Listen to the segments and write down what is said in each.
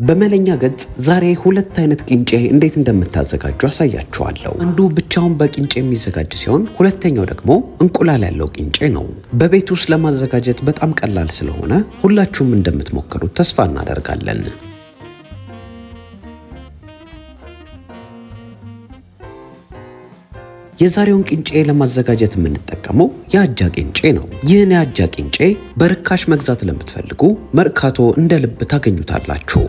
በመለኛ ገጽ ዛሬ ሁለት አይነት ቂንጬ እንዴት እንደምታዘጋጁ አሳያችኋለሁ። አንዱ ብቻውን በቂንጬ የሚዘጋጅ ሲሆን ሁለተኛው ደግሞ እንቁላል ያለው ቂንጬ ነው። በቤት ውስጥ ለማዘጋጀት በጣም ቀላል ስለሆነ ሁላችሁም እንደምትሞክሩት ተስፋ እናደርጋለን። የዛሬውን ቂንጬ ለማዘጋጀት የምንጠቀመው የአጃ ቂንጬ ነው። ይህን የአጃ ቂንጬ በርካሽ መግዛት ለምትፈልጉ መርካቶ እንደ ልብ ታገኙታላችሁ።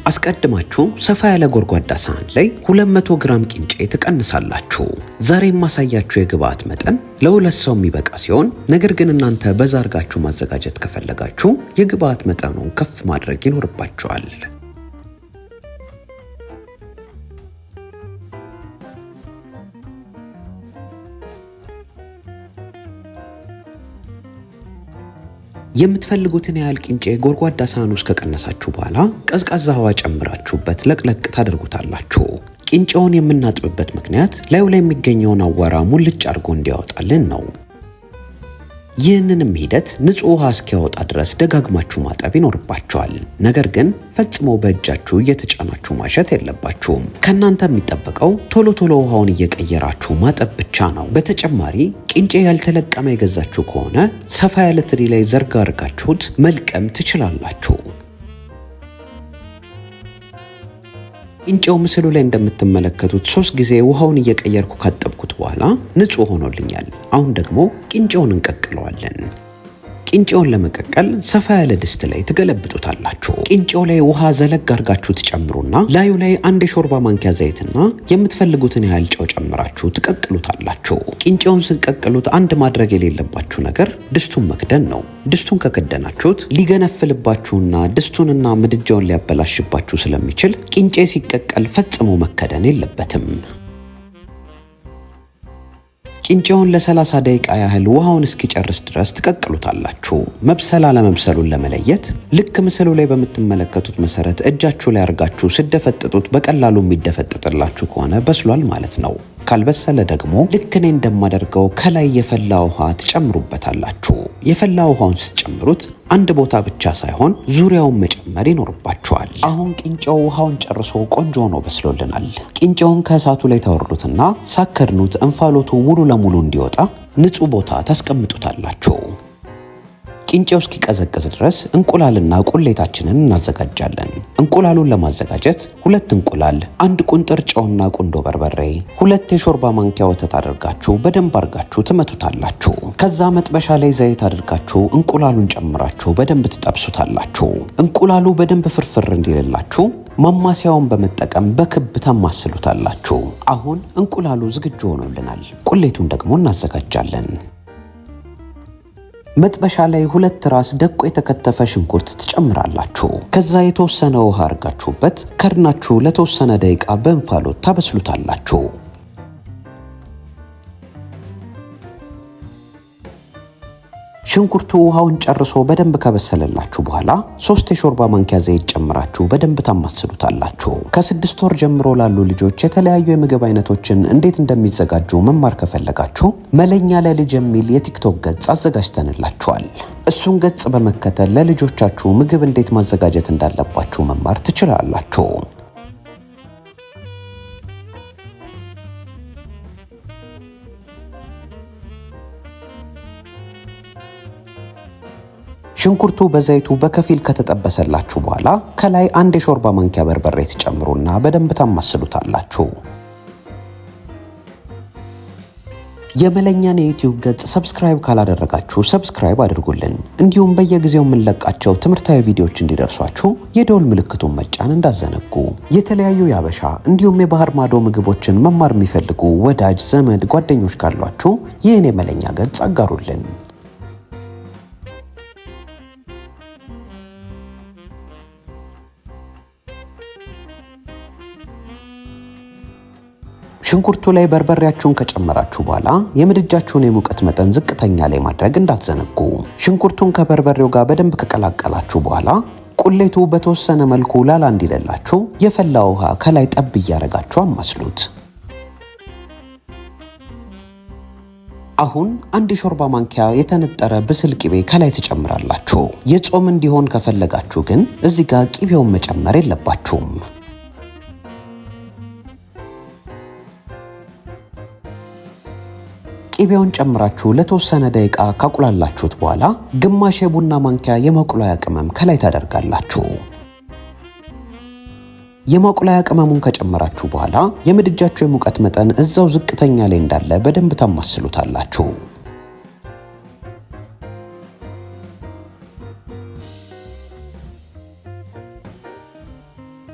አስቀድማችሁ ሰፋ ያለ ጎድጓዳ ሳህን ላይ 200 ግራም ቂንጬ ትቀንሳላችሁ። ዛሬ የማሳያችሁ የግብአት መጠን ለሁለት ሰው የሚበቃ ሲሆን ነገር ግን እናንተ በዛ አድርጋችሁ ማዘጋጀት ከፈለጋችሁ የግብአት መጠኑን ከፍ ማድረግ ይኖርባችኋል። የምትፈልጉትን ያህል ቂንጬ ጎድጓዳ ሳህን ውስጥ ከቀነሳችሁ በኋላ ቀዝቃዛ ውሃ ጨምራችሁበት ለቅለቅ ታደርጉታላችሁ። ቂንጬውን የምናጥብበት ምክንያት ላዩ ላይ የሚገኘውን አዋራ ሙልጭ አድርጎ እንዲያወጣልን ነው። ይህንንም ሂደት ንጹህ ውሃ እስኪያወጣ ድረስ ደጋግማችሁ ማጠብ ይኖርባችኋል። ነገር ግን ፈጽሞ በእጃችሁ እየተጫናችሁ ማሸት የለባችሁም። ከእናንተ የሚጠበቀው ቶሎ ቶሎ ውሃውን እየቀየራችሁ ማጠብ ብቻ ነው። በተጨማሪ ቂንጬ ያልተለቀመ የገዛችሁ ከሆነ ሰፋ ያለ ትሪ ላይ ዘርጋ አድርጋችሁት መልቀም ትችላላችሁ። ቂንጬው ምስሉ ላይ እንደምትመለከቱት 3 ጊዜ ውሃውን እየቀየርኩ ካጠብኩት በኋላ ንጹህ ሆኖልኛል። አሁን ደግሞ ቂንጬውን እንቀቅለዋለን። ቂንጬውን ለመቀቀል ሰፋ ያለ ድስት ላይ ትገለብጡታላችሁ። ቂንጬው ላይ ውሃ ዘለግ አድርጋችሁ ትጨምሩና ላዩ ላይ 1 የሾርባ ማንኪያ ዘይትና የምትፈልጉትን ያህል ጨው ጨምራችሁ ትቀቅሉታላችሁ። ቂንጬውን ስንቀቅሉት አንድ ማድረግ የሌለባችሁ ነገር ድስቱን መክደን ነው። ድስቱን ከከደናችሁት ሊገነፍልባችሁና ድስቱንና ምድጃውን ሊያበላሽባችሁ ስለሚችል ቂንጬ ሲቀቀል ፈጽሞ መከደን የለበትም። ቂንጬውን ለ30 ደቂቃ ያህል ውሃውን እስኪጨርስ ድረስ ትቀቅሉታላችሁ። መብሰል አለመብሰሉን ለመለየት ልክ ምስሉ ላይ በምትመለከቱት መሰረት እጃችሁ ላይ አርጋችሁ ስደፈጥጡት በቀላሉ የሚደፈጥጥላችሁ ከሆነ በስሏል ማለት ነው። ካልበሰለ ደግሞ ልክ እኔ እንደማደርገው ከላይ የፈላ ውሃ ትጨምሩበታላችሁ። የፈላ ውሃውን ስትጨምሩት አንድ ቦታ ብቻ ሳይሆን ዙሪያውን መጨመር ይኖርባችኋል። አሁን ቂንጬው ውሃውን ጨርሶ ቆንጆ ሆኖ በስሎልናል። ቂንጬውን ከእሳቱ ላይ ታወርዱትና ሳከድኑት እንፋሎቱ ሙሉ ለሙሉ እንዲወጣ ንጹህ ቦታ ታስቀምጡታላችሁ። ቂንጬው እስኪቀዘቅዝ ድረስ እንቁላልና ቁሌታችንን እናዘጋጃለን። እንቁላሉን ለማዘጋጀት 2 እንቁላል፣ 1 ቁንጥር ጨውና ቁንዶ በርበሬ፣ 2 የሾርባ ማንኪያ ወተት አድርጋችሁ በደንብ አድርጋችሁ ትመቱታላችሁ። ከዛ መጥበሻ ላይ ዘይት አድርጋችሁ እንቁላሉን ጨምራችሁ በደንብ ትጠብሱታላችሁ። እንቁላሉ በደንብ ፍርፍር እንዲልላችሁ ማማሲያውን በመጠቀም በክብ ታማስሉታላችሁ። አሁን እንቁላሉ ዝግጁ ሆኖልናል። ቁሌቱን ደግሞ እናዘጋጃለን። መጥበሻ ላይ 2 ራስ ደቆ የተከተፈ ሽንኩርት ትጨምራላችሁ። ከዛ የተወሰነ ውሃ አርጋችሁበት ከድናችሁ ለተወሰነ ደቂቃ በእንፋሎት ታበስሉታላችሁ። ሽንኩርቱ ውሃውን ጨርሶ በደንብ ከበሰለላችሁ በኋላ 3 የሾርባ ማንኪያ ዘይት ጨምራችሁ በደንብ ታማስሉታላችሁ። ከ6 ወር ጀምሮ ላሉ ልጆች የተለያዩ የምግብ አይነቶችን እንዴት እንደሚዘጋጁ መማር ከፈለጋችሁ መለኛ ለልጅ የሚል የቲክቶክ ገጽ አዘጋጅተንላችኋል። እሱን ገጽ በመከተል ለልጆቻችሁ ምግብ እንዴት ማዘጋጀት እንዳለባችሁ መማር ትችላላችሁ። ሽንኩርቱ በዘይቱ በከፊል ከተጠበሰላችሁ በኋላ ከላይ 1 የሾርባ ማንኪያ በርበሬ ትጨምሩና በደንብ ታማስሉታላችሁ። የመለኛን የዩቲዩብ ገጽ ሰብስክራይብ ካላደረጋችሁ ሰብስክራይብ አድርጉልን። እንዲሁም በየጊዜው የምንለቃቸው ትምህርታዊ ቪዲዮዎች እንዲደርሷችሁ የደወል ምልክቱን መጫን እንዳዘነጉ። የተለያዩ የሀበሻ እንዲሁም የባህር ማዶ ምግቦችን መማር የሚፈልጉ ወዳጅ ዘመድ ጓደኞች ካሏችሁ ይህን የመለኛ ገጽ አጋሩልን። ሽንኩርቱ ላይ በርበሬያችሁን ከጨመራችሁ በኋላ የምድጃችሁን የሙቀት መጠን ዝቅተኛ ላይ ማድረግ እንዳትዘነጉ። ሽንኩርቱን ከበርበሬው ጋር በደንብ ከቀላቀላችሁ በኋላ ቁሌቱ በተወሰነ መልኩ ላላ እንዲለላችሁ የፈላ ውሃ ከላይ ጠብ እያረጋችሁ አማስሉት። አሁን አንድ የሾርባ ማንኪያ የተነጠረ ብስል ቅቤ ከላይ ትጨምራላችሁ። የጾም እንዲሆን ከፈለጋችሁ ግን እዚህ ጋር ቅቤውን መጨመር የለባችሁም። ቅቤውን ጨምራችሁ ለተወሰነ ደቂቃ ካቁላላችሁት በኋላ ግማሽ የቡና ማንኪያ የማቁላያ ቅመም ከላይ ታደርጋላችሁ። የማቁላያ ቅመሙን ከጨመራችሁ በኋላ የምድጃችሁ የሙቀት መጠን እዛው ዝቅተኛ ላይ እንዳለ በደንብ ታማስሉታላችሁ።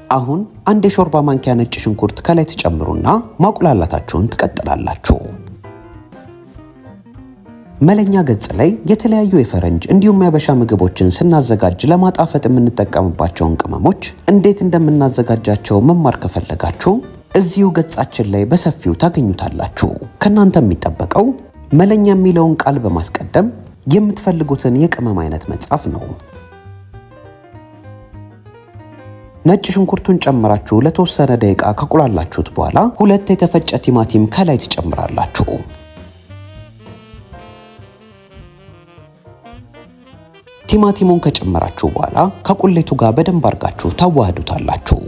አሁን አንድ የሾርባ ማንኪያ ነጭ ሽንኩርት ከላይ ትጨምሩና ማቁላላታችሁን ትቀጥላላችሁ። መለኛ ገጽ ላይ የተለያዩ የፈረንጅ እንዲሁም የሀበሻ ምግቦችን ስናዘጋጅ ለማጣፈጥ የምንጠቀምባቸውን ቅመሞች እንዴት እንደምናዘጋጃቸው መማር ከፈለጋችሁ እዚሁ ገጻችን ላይ በሰፊው ታገኙታላችሁ። ከናንተ የሚጠበቀው መለኛ የሚለውን ቃል በማስቀደም የምትፈልጉትን የቅመም አይነት መጻፍ ነው። ነጭ ሽንኩርቱን ጨምራችሁ ለተወሰነ ደቂቃ ካቁላላችሁት በኋላ 2 የተፈጨ ቲማቲም ከላይ ትጨምራላችሁ። ቲማቲሙን ከጨመራችሁ በኋላ ከቁሌቱ ጋር በደንብ አድርጋችሁ ታዋህዱታላችሁ።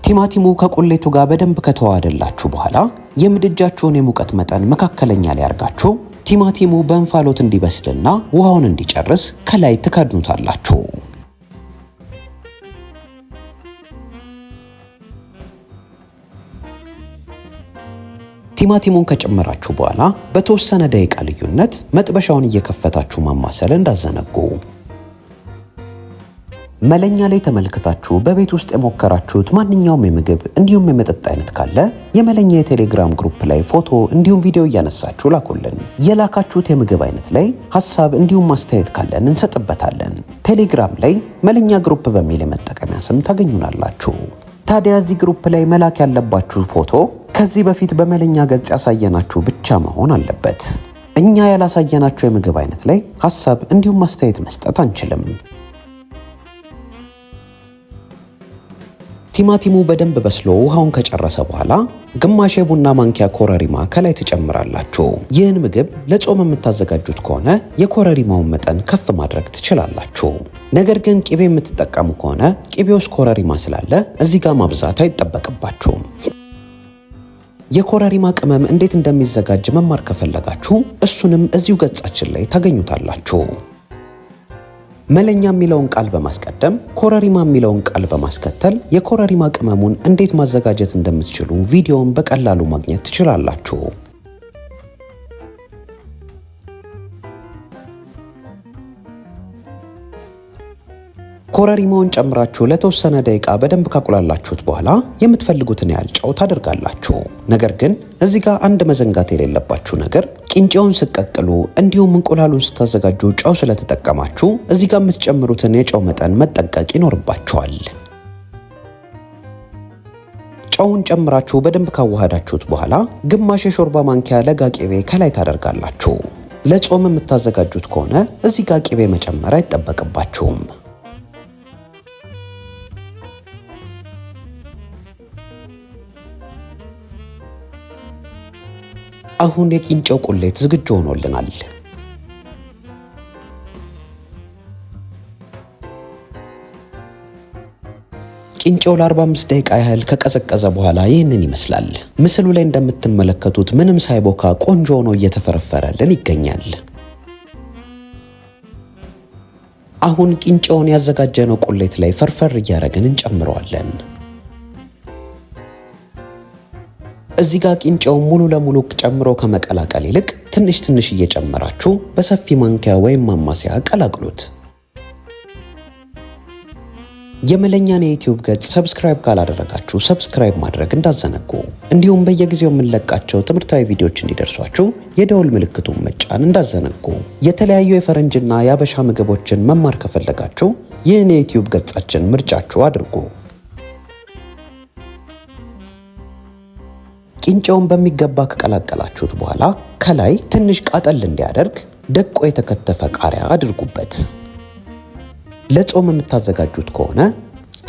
ቲማቲሙ ከቁሌቱ ጋር በደንብ ከተዋሃደላችሁ በኋላ የምድጃችሁን የሙቀት መጠን መካከለኛ ላይ አድርጋችሁ ቲማቲሙ በእንፋሎት እንዲበስልና ውሃውን እንዲጨርስ ከላይ ትከድኑታላችሁ። ቲማቲሙን ከጨመራችሁ በኋላ በተወሰነ ደቂቃ ልዩነት መጥበሻውን እየከፈታችሁ ማማሰል እንዳዘነጉ። መለኛ ላይ ተመልክታችሁ በቤት ውስጥ የሞከራችሁት ማንኛውም የምግብ እንዲሁም የመጠጥ አይነት ካለ የመለኛ የቴሌግራም ግሩፕ ላይ ፎቶ እንዲሁም ቪዲዮ እያነሳችሁ ላኩልን። የላካችሁት የምግብ አይነት ላይ ሐሳብ እንዲሁም ማስተያየት ካለን እንሰጥበታለን። ቴሌግራም ላይ መለኛ ግሩፕ በሚል የመጠቀሚያ ስም ታገኙናላችሁ። ታዲያ እዚህ ግሩፕ ላይ መላክ ያለባችሁ ፎቶ ከዚህ በፊት በመለኛ ገጽ ያሳየናችሁ ብቻ መሆን አለበት። እኛ ያላሳየናችሁ የምግብ አይነት ላይ ሐሳብ እንዲሁም ማስተያየት መስጠት አንችልም። ቲማቲሙ በደንብ በስሎ ውሃውን ከጨረሰ በኋላ ግማሽ የቡና ማንኪያ ኮረሪማ ከላይ ትጨምራላችሁ። ይህን ምግብ ለጾም የምታዘጋጁት ከሆነ የኮረሪማውን መጠን ከፍ ማድረግ ትችላላችሁ። ነገር ግን ቅቤ የምትጠቀሙ ከሆነ ቅቤ ውስጥ ኮረሪማ ስላለ እዚህ ጋር ማብዛት አይጠበቅባችሁም። የኮረሪማ ቅመም እንዴት እንደሚዘጋጅ መማር ከፈለጋችሁ እሱንም እዚሁ ገጻችን ላይ ታገኙታላችሁ። መለኛ የሚለውን ቃል በማስቀደም ኮረሪማ የሚለውን ቃል በማስከተል የኮረሪማ ቅመሙን እንዴት ማዘጋጀት እንደምትችሉ ቪዲዮውን በቀላሉ ማግኘት ትችላላችሁ። ኮረሪማውን ጨምራችሁ ለተወሰነ ደቂቃ በደንብ ካቁላላችሁት በኋላ የምትፈልጉትን ያህል ጨው ታደርጋላችሁ። ነገር ግን እዚህ ጋር አንድ መዘንጋት የሌለባችሁ ነገር ቂንጬውን ስቀቅሉ እንዲሁም እንቁላሉን ስታዘጋጁ ጨው ስለተጠቀማችሁ እዚህ ጋር የምትጨምሩትን የጨው መጠን መጠንቀቅ ይኖርባችኋል። ጨውን ጨምራችሁ በደንብ ካዋሃዳችሁት በኋላ ግማሽ የሾርባ ማንኪያ ለጋ ቅቤ ከላይ ታደርጋላችሁ። ለጾም የምታዘጋጁት ከሆነ እዚህ ጋር ቅቤ መጨመር አይጠበቅባችሁም። አሁን የቂንጬው ቁሌት ዝግጁ ሆኖልናል። ቂንጬው ለ45 ደቂቃ ያህል ከቀዘቀዘ በኋላ ይህንን ይመስላል። ምስሉ ላይ እንደምትመለከቱት ምንም ሳይቦካ ቆንጆ ሆኖ እየተፈረፈረልን ይገኛል። አሁን ቂንጬውን ያዘጋጀነው ቁሌት ላይ ፈርፈር እያደረግን እንጨምረዋለን። እዚህ ጋር ቂንጬውን ሙሉ ለሙሉ ጨምሮ ከመቀላቀል ይልቅ ትንሽ ትንሽ እየጨመራችሁ በሰፊ ማንኪያ ወይም ማማሰያ ቀላቅሉት። የመለኛን የዩቲዩብ ገጽ ሰብስክራይብ ካላደረጋችሁ ሰብስክራይብ ማድረግ እንዳዘነጉ፣ እንዲሁም በየጊዜው የምንለቃቸው ትምህርታዊ ቪዲዮዎች እንዲደርሷችሁ የደወል ምልክቱን መጫን እንዳዘነጉ። የተለያዩ የፈረንጅና የአበሻ ምግቦችን መማር ከፈለጋችሁ ይህን የዩቲዩብ ገጻችን ምርጫችሁ አድርጉ። ቂንጬውን በሚገባ ከቀላቀላችሁት በኋላ ከላይ ትንሽ ቃጠል እንዲያደርግ ደቆ የተከተፈ ቃሪያ አድርጉበት። ለጾም የምታዘጋጁት ከሆነ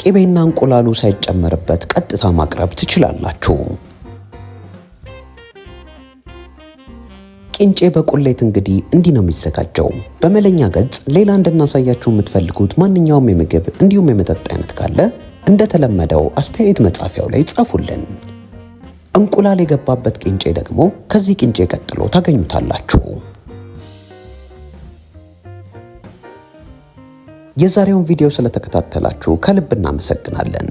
ቅቤና እንቁላሉ ሳይጨመርበት ቀጥታ ማቅረብ ትችላላችሁ። ቂንጬ በቁሌት እንግዲህ እንዲህ ነው የሚዘጋጀው። በመለኛ ገጽ ሌላ እንድናሳያችሁ የምትፈልጉት ማንኛውም የምግብ እንዲሁም የመጠጥ አይነት ካለ እንደተለመደው አስተያየት መጻፊያው ላይ ጻፉልን። እንቁላል የገባበት ቂንጬ ደግሞ ከዚህ ቂንጬ ቀጥሎ ታገኙታላችሁ። የዛሬውን ቪዲዮ ስለተከታተላችሁ ከልብ እናመሰግናለን።